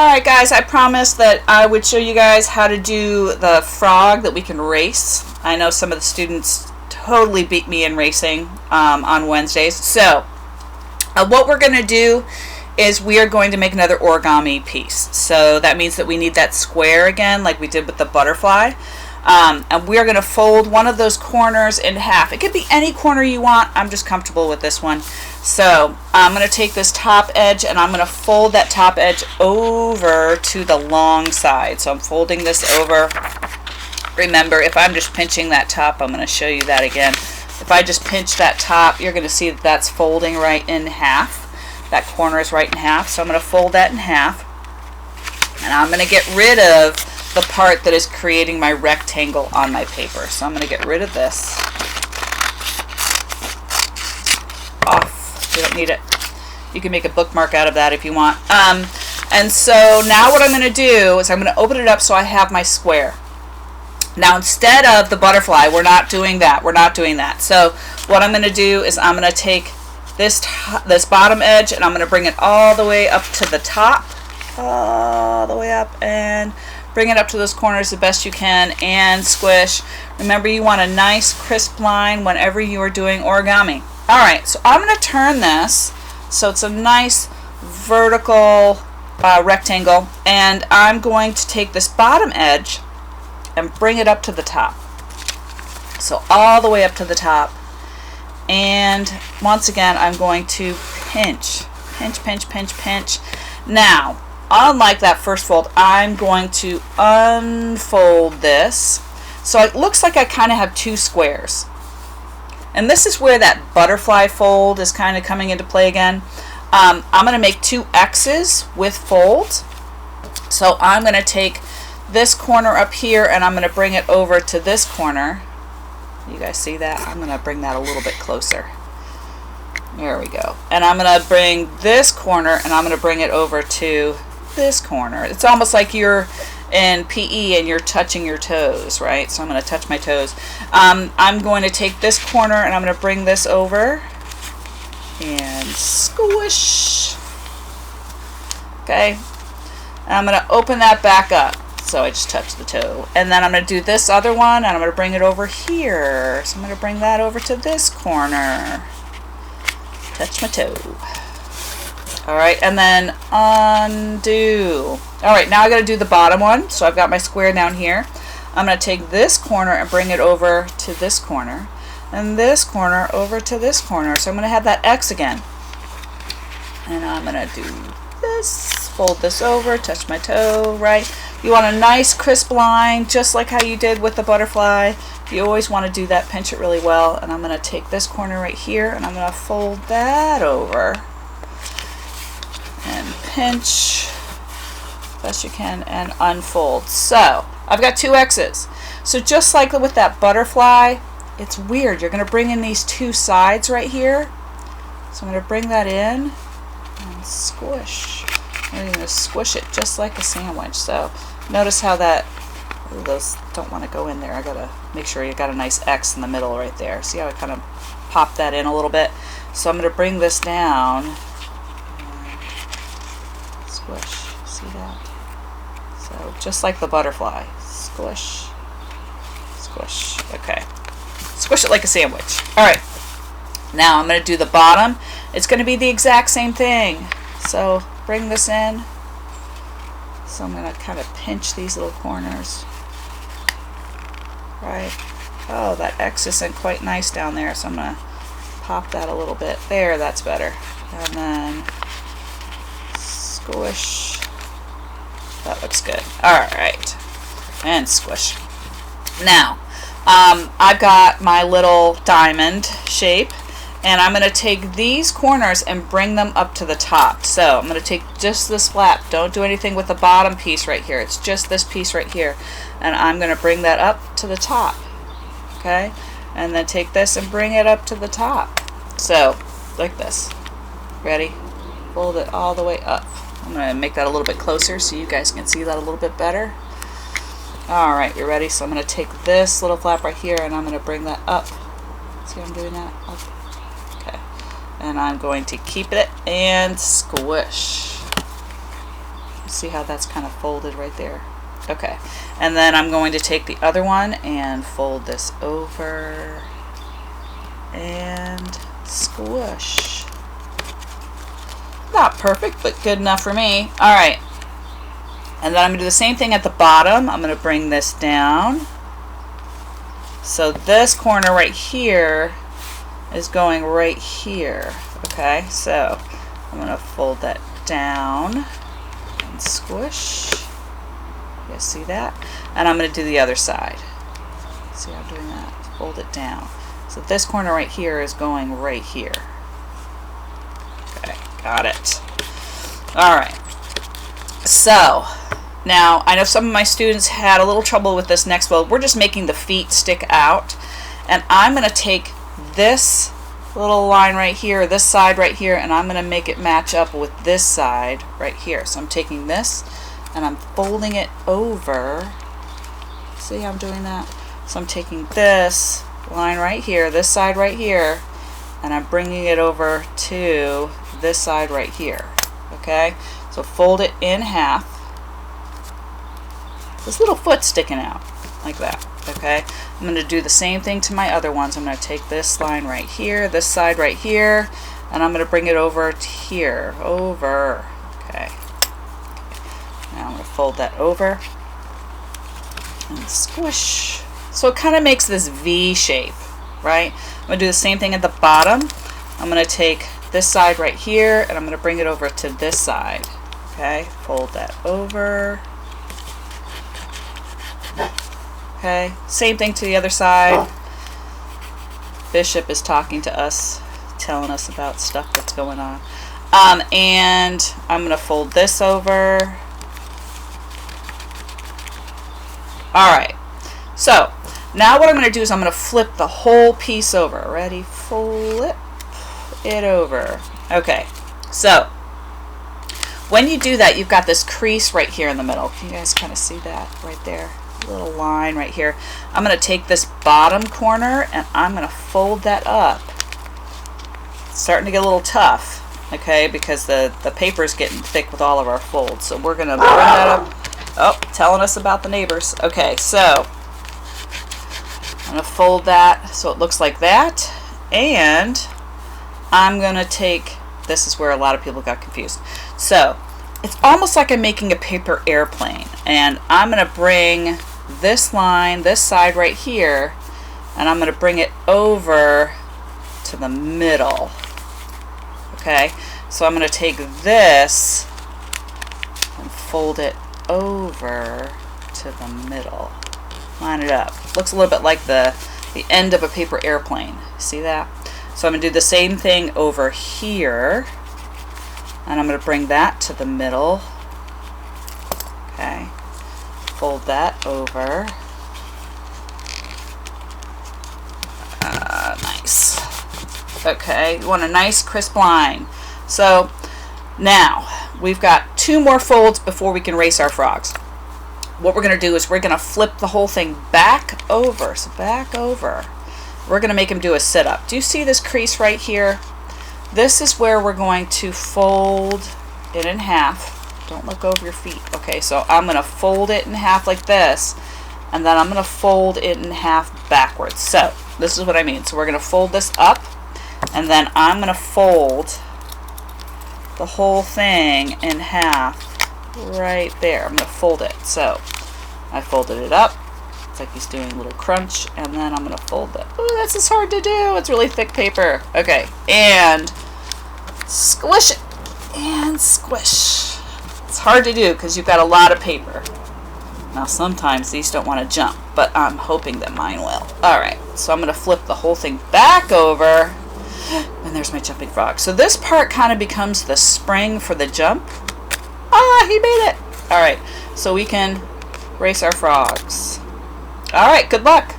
Alright guys, I promised that I would show you guys how to do the frog that we can race. I know some of the students totally beat me in racing on Wednesdays. So what we're going to do is we are going to make another origami piece. So that means that we need that square again like we did with the butterfly. And we are going to fold one of those corners in half. It could be any corner you want. I'm just comfortable with this one. So I'm going to take this top edge and I'm going to fold that top edge over to the long side. So I'm folding this over. Remember, if I'm just pinching that top, I'm going to show you that again. If I just pinch that top, you're going to see that that's folding right in half. That corner is right in half. So I'm going to fold that in half. And I'm going to get rid of the part that is creating my rectangle on my paper. So I'm going to get rid of this. Off. You don't need it. You can make a bookmark out of that if you want. And so now what I'm going to do is I'm going to open it up so I have my square. Now instead of the butterfly, we're not doing that. We're not doing that. So what I'm going to do is I'm going to take this bottom edge and I'm going to bring it all the way up to the top. All the way up and bring it up to those corners the best you can and squish. Remember, you want a nice crisp line whenever you are doing origami. Alright, so I'm going to turn this so it's a nice vertical rectangle, and I'm going to take this bottom edge and bring it up to the top. So all the way up to the top. And once again, I'm going to pinch. Pinch, pinch, pinch, pinch. Now, unlike that first fold, I'm going to unfold this. So it looks like I kind of have two squares. And this is where that butterfly fold is kind of coming into play again. I'm going to make two X's with folds. So I'm going to take this corner up here and I'm going to bring it over to this corner. You guys see that? I'm going to bring that a little bit closer. There we go. And I'm going to bring this corner and I'm going to bring it over to this corner. It's almost like you're in PE and you're touching your toes, right? So I'm going to touch my toes. I'm going to take this corner and I'm going to bring this over and squish. Okay. And I'm going to open that back up. So I just touched the toe. And then I'm going to do this other one and I'm going to bring it over here. So I'm going to bring that over to this corner. Touch my toe. Alright, and then undo. Alright, now I got to do the bottom one. So I've got my square down here. I'm going to take this corner and bring it over to this corner. And this corner over to this corner. So I'm going to have that X again. And I'm going to do this. Fold this over, touch my toe, right? You want a nice crisp line, just like how you did with the butterfly. You always want to do that, pinch it really well. And I'm going to take this corner right here and I'm going to fold that over. And pinch best you can and unfold. So I've got two X's. So just like with that butterfly, it's weird. You're going to bring in these two sides right here. So I'm going to bring that in and squish. I'm going to squish it just like a sandwich. So notice how that, those don't want to go in there. I got to make sure you got a nice X in the middle right there. See how I kind of popped that in a little bit? So I'm going to bring this down. Squish, see that? So just like the butterfly, squish, squish, okay. Squish it like a sandwich. Alright, now I'm going to do the bottom. It's going to be the exact same thing. So bring this in. So I'm going to kind of pinch these little corners. Right. Oh, that X isn't quite nice down there, so I'm going to pop that a little bit. There, that's better. And then squish. That looks good. Alright. And squish. Now, I've got my little diamond shape, and I'm going to take these corners and bring them up to the top. So I'm going to take just this flap. Don't do anything with the bottom piece right here. It's just this piece right here. And I'm going to bring that up to the top. Okay? And then take this and bring it up to the top. So, like this. Ready? Fold it all the way up. I'm going to make that a little bit closer so you guys can see that a little bit better. Alright, you ready? So I'm going to take this little flap right here and I'm going to bring that up. See how I'm doing that? Up. Okay. And I'm going to keep it and squish. See how that's kind of folded right there? Okay. And then I'm going to take the other one and fold this over and squish. Not perfect, but good enough for me. All right. And then I'm going to do the same thing at the bottom. I'm going to bring this down. So this corner right here is going right here. Okay, so I'm going to fold that down and squish. You guys see that? And I'm going to do the other side. See how I'm doing that? Fold it down. So this corner right here is going right here. Okay, got it. All right. So now I know some of my students had a little trouble with this next one. We're just making the feet stick out, and I'm going to take this little line right here, this side right here, and I'm going to make it match up with this side right here. So I'm taking this and I'm folding it over. See how I'm doing that? So I'm taking this line right here, this side right here, and I'm bringing it over to this side right here. Okay, so fold it in half. This little foot sticking out like that. Okay, I'm going to do the same thing to my other ones. I'm going to take this line right here, this side right here, and I'm going to bring it over to here, over. Okay, now I'm going to fold that over and squish. So it kind of makes this V shape, right? I'm going to do the same thing at the bottom. I'm going to take this side right here and I'm going to bring it over to this side. Okay, fold that over. Okay, same thing to the other side. Bishop is talking to us, telling us about stuff that's going on. And I'm going to fold this over. Alright, so now what I'm going to do is I'm going to flip the whole piece over. Ready? Flip it over. Okay, so when you do that, you've got this crease right here in the middle. Can you guys kind of see that right there? Little line right here. I'm going to take this bottom corner and I'm going to fold that up. It's starting to get a little tough, okay, because the paper is getting thick with all of our folds. So we're going to bring that up. Oh, telling us about the neighbors. Okay, so I'm going to fold that so it looks like that, and I'm going to take, this is where a lot of people got confused. So it's almost like I'm making a paper airplane, and I'm going to bring this line, this side right here, and I'm going to bring it over to the middle. Okay, so I'm going to take this and fold it over to the middle. Line it up. Looks a little bit like the end of a paper airplane. See that? So I'm going to do the same thing over here, and I'm going to bring that to the middle. Okay, fold that over. Nice. Okay, you want a nice crisp line. So now we've got 2 more folds before we can race our frogs. What we're going to do is we're going to flip the whole thing back over. So back over. We're going to make them do a sit-up. Do you see this crease right here? This is where we're going to fold it in half. Don't look over your feet. Okay, so I'm going to fold it in half like this, and then I'm going to fold it in half backwards. So this is what I mean. So we're going to fold this up, and then I'm going to fold the whole thing in half right there. I'm going to fold it. So I folded it up. It's like he's doing a little crunch, and then I'm going to fold it. Oh, this is hard to do. It's really thick paper. Okay, and squish it and squish. It's hard to do because you've got a lot of paper. Now sometimes these don't want to jump, but I'm hoping that mine will. Alright, so I'm going to flip the whole thing back over, and there's my jumping frog. So this part kind of becomes the spring for the jump. Ah, he made it! Alright, so we can race our frogs. Alright, good luck!